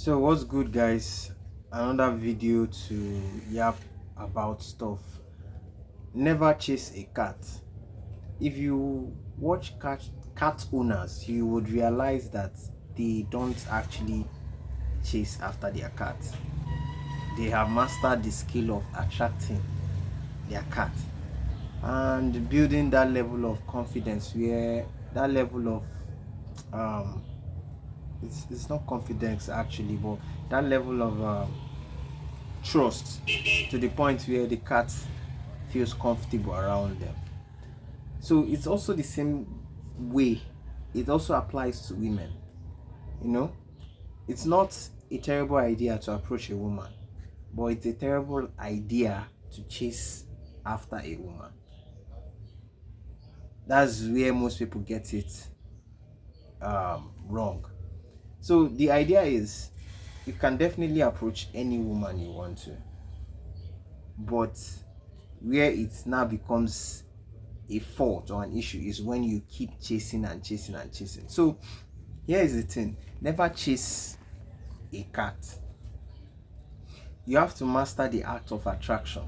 So what's good, guys? Another video to yap about stuff. Never chase a cat. If you watch cat owners, you would realize that they don't actually chase after their cat. They have mastered the skill of attracting their cat and building that level of confidence where that level of um it's not confidence actually, but that level of trust to the point where the cat feels comfortable around them. So it's also the same way it also applies to women. You know, it's not a terrible idea to approach a woman, but it's a terrible idea to chase after a woman. That's where most people get it wrong. So the idea is you can definitely approach any woman you want to, but where it now becomes a fault or an issue is when you keep chasing and chasing and chasing. So here is the thing: never chase a cat. You have to master the art of attraction,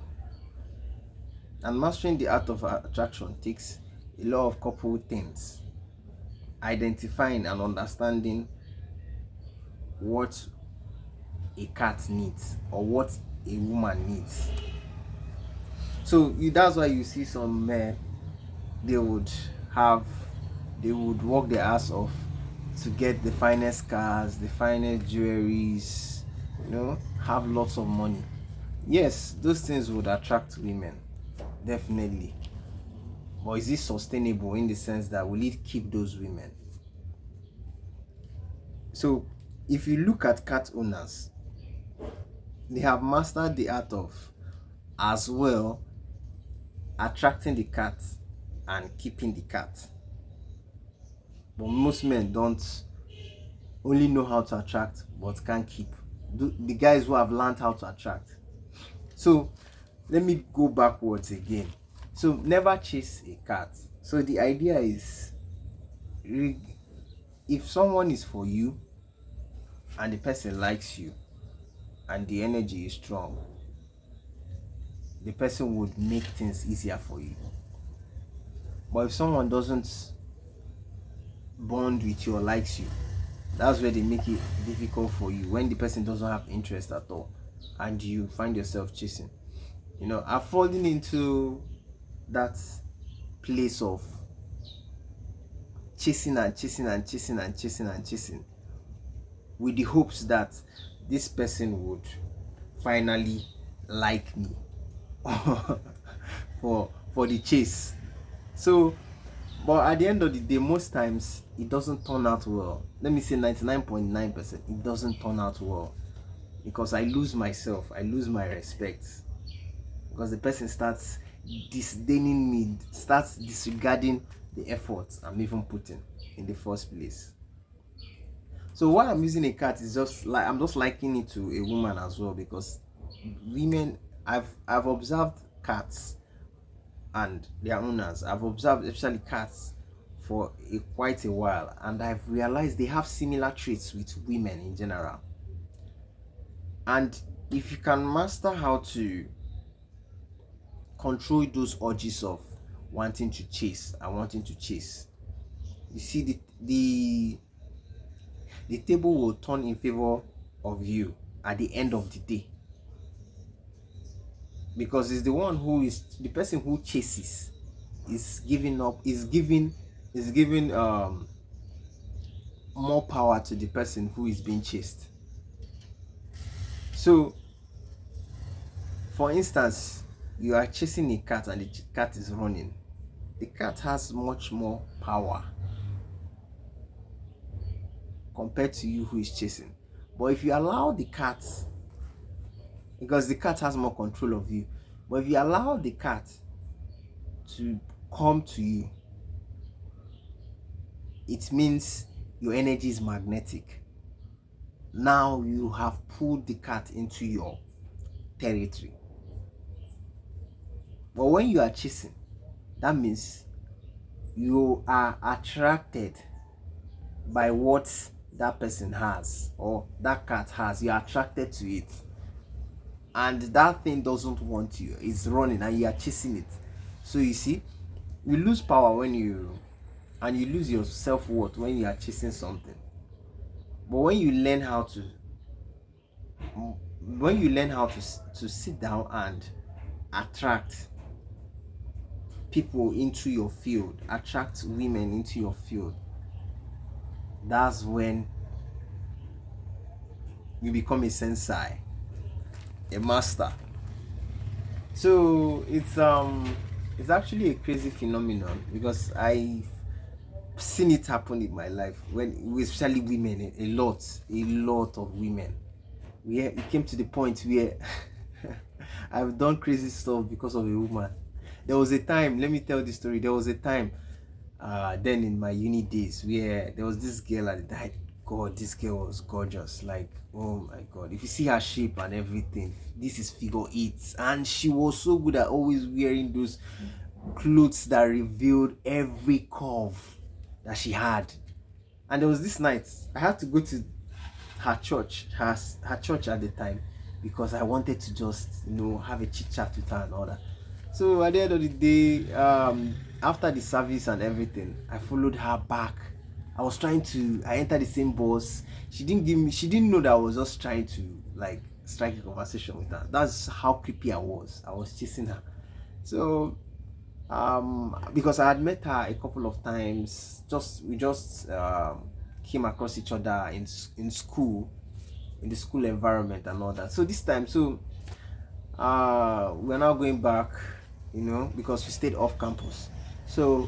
and mastering the art of attraction takes a lot of couple things: identifying and understanding what a cat needs or what a woman needs. So that's why you see some men, they would have they would work their ass off to get the finest cars, the finest jewelries, have lots of money. Yes, those things would attract women, definitely. But is it sustainable in the sense that will it keep those women? So if you look at cat owners, they have mastered the art of as well attracting the cat and keeping the cat. But most men don't only know how to attract but can't keep. The guys who have learned how to attract. So let me go backwards again. So never chase a cat. So the idea is, if someone is for you and the person likes you and the energy is strong, the person would make things easier for you. But if someone doesn't bond with you or likes you, that's where they make it difficult for you, when the person doesn't have interest at all and you find yourself chasing. I've fallen into that place of chasing and chasing and chasing and chasing and chasing with the hopes that this person would finally like me for the chase. So but at the end of the day, most times it doesn't turn out well. Let me say 99.9%, it doesn't turn out well, because I lose myself, I lose my respect, because the person starts disdaining me, starts disregarding the effort I'm even putting in the first place. So why I'm using a cat is just like I'm just likening it to a woman as well, because women, I've observed cats and their owners. I've observed especially cats for quite a while, and I've realized they have similar traits with women in general. And if you can master how to control those urges of wanting to chase and wanting to chase, you see the table will turn in favor of you at the end of the day, because it's the person who chases is giving up is giving more power to the person who is being chased. So for instance, you are chasing a cat and the cat is running. The cat has much more power compared to you who is chasing. But if you allow the cat, because the cat has more control of you, but if you allow the cat to come to you, it means your energy is magnetic. Now you have pulled the cat into your territory. But when you are chasing, that means you are attracted by what that person has or that cat has, you're attracted to it, and that thing doesn't want you, it's running and you are chasing it. So you see, you lose power when you, and you lose your self-worth when you are chasing something. But when you learn how to sit down and attract people into your field, attract women into your field, that's when you become a sensei, a master. So it's actually a crazy phenomenon because I've seen it happen in my life, when especially women, a lot of women, where it came to the point where I've done crazy stuff because of a woman. There was a time, let me tell this story. There was a time, then in my uni days, where there was this girl at the time. God, this girl was gorgeous. Like, oh my God. If you see her shape and everything, this is figure eight. And she was so good at always wearing those clothes that revealed every curve that she had. And there was this night, I had to go to her church at the time, because I wanted to just have a chit chat with her and all that. So at the end of the day, after the service and everything, I followed her back. I entered the same bus. She didn't know that I was just trying to like strike a conversation with her. That's how creepy I was. I was chasing her. So because I had met her a couple of times, we just came across each other in school, in the school environment and all that. So this time, we're now going back, because we stayed off campus. So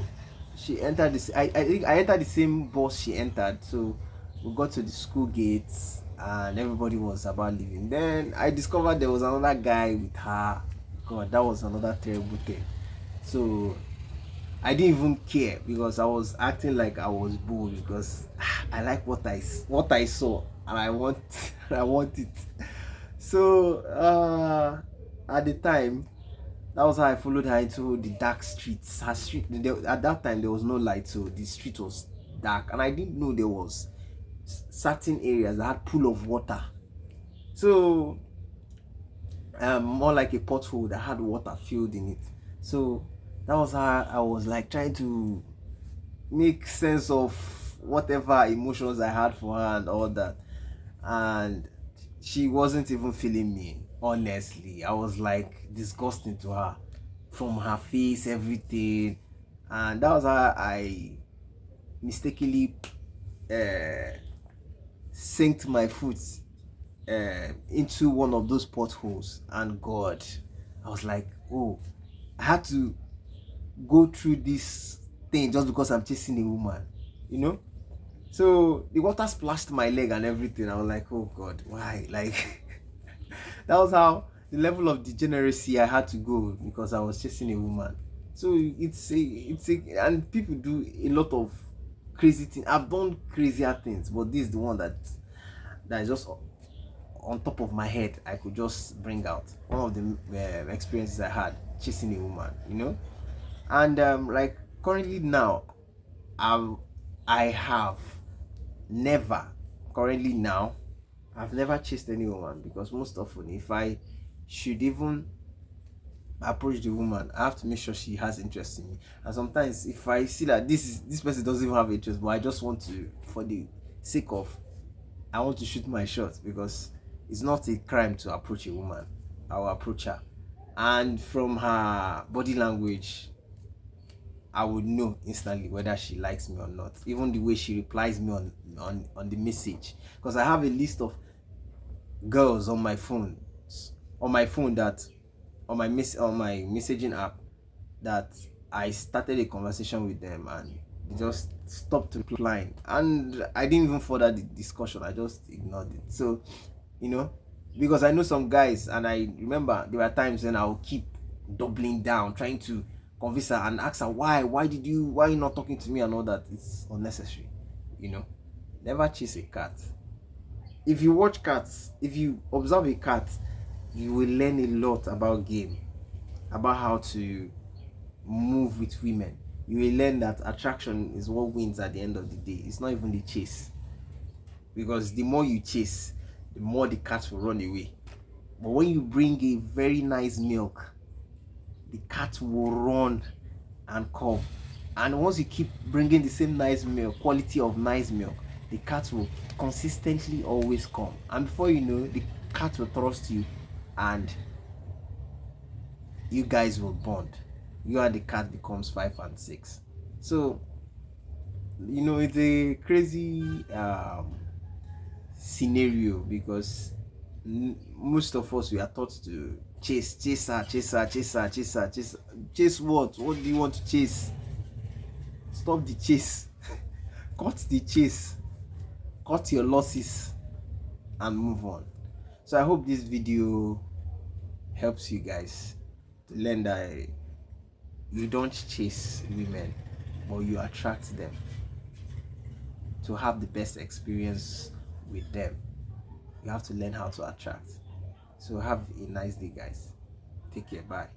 she entered this. I think I entered the same bus she entered. So we got to the school gates and everybody was about leaving. Then I discovered there was another guy with her. God, that was another terrible thing. So I didn't even care because I was acting like I was bold, because I like what I saw, and I want I want it. So at the time, that was how I followed her into the dark streets. Her street, at that time there was no light, so the street was dark, and I didn't know there was certain areas that had pool of water. So more like a pothole that had water filled in it. So that was how I was like trying to make sense of whatever emotions I had for her and all that. And she wasn't even feeling me, honestly. I was like disgusting to her, from her face, everything. And that was how I mistakenly uh, sank my foot into one of those potholes. And God, I was like, oh, I had to go through this thing just because I'm chasing a woman, you know? So the water splashed my leg and everything. I was like, oh God, why? Like, that was how the level of degeneracy I had to go because I was chasing a woman. So and people do a lot of crazy things. I've done crazier things, but this is the one that is just on top of my head. I could just bring out one of the experiences I had chasing a woman. And like currently now, I I have never currently now I've never chased any woman, because most often if I should even approach the woman, I have to make sure she has interest in me. And sometimes if I see that this person doesn't even have interest, but I just want to, for the sake of, I want to shoot my shot, because it's not a crime to approach a woman. I'll approach her, and from her body language I would know instantly whether she likes me or not. Even the way she replies me on the message, because I have a list of girls on my phone that on my messaging app, that I started a conversation with them and they just stopped replying, and I didn't even further the discussion. I just ignored it. So you know because I know some guys, and I remember there were times when I'll keep doubling down, trying to convince her and ask her why are you not talking to me and all that. It's unnecessary. you know Never chase a cat. If you watch cats, if you observe a cat, you will learn a lot about game, about how to move with women. You will learn that attraction is what wins at the end of the day. It's not even the chase. because the more you chase, the more the cat will run away. But when you bring a very nice milk, the cat will run and come. And once you keep bringing the same nice milk, quality of nice milk, the cat will consistently always come. And before you know, the cat will trust you, and you guys will bond. You and the cat becomes 5 and 6. So it's a crazy scenario, because most of us, we are taught to chase her, chase what do you want to chase? Stop the chase. Cut the chase, cut your losses, and move on. So I hope this video helps you guys to learn that you don't chase women, but you attract them to have the best experience with them. You have to learn how to attract. So have a nice day, guys. Take care. Bye.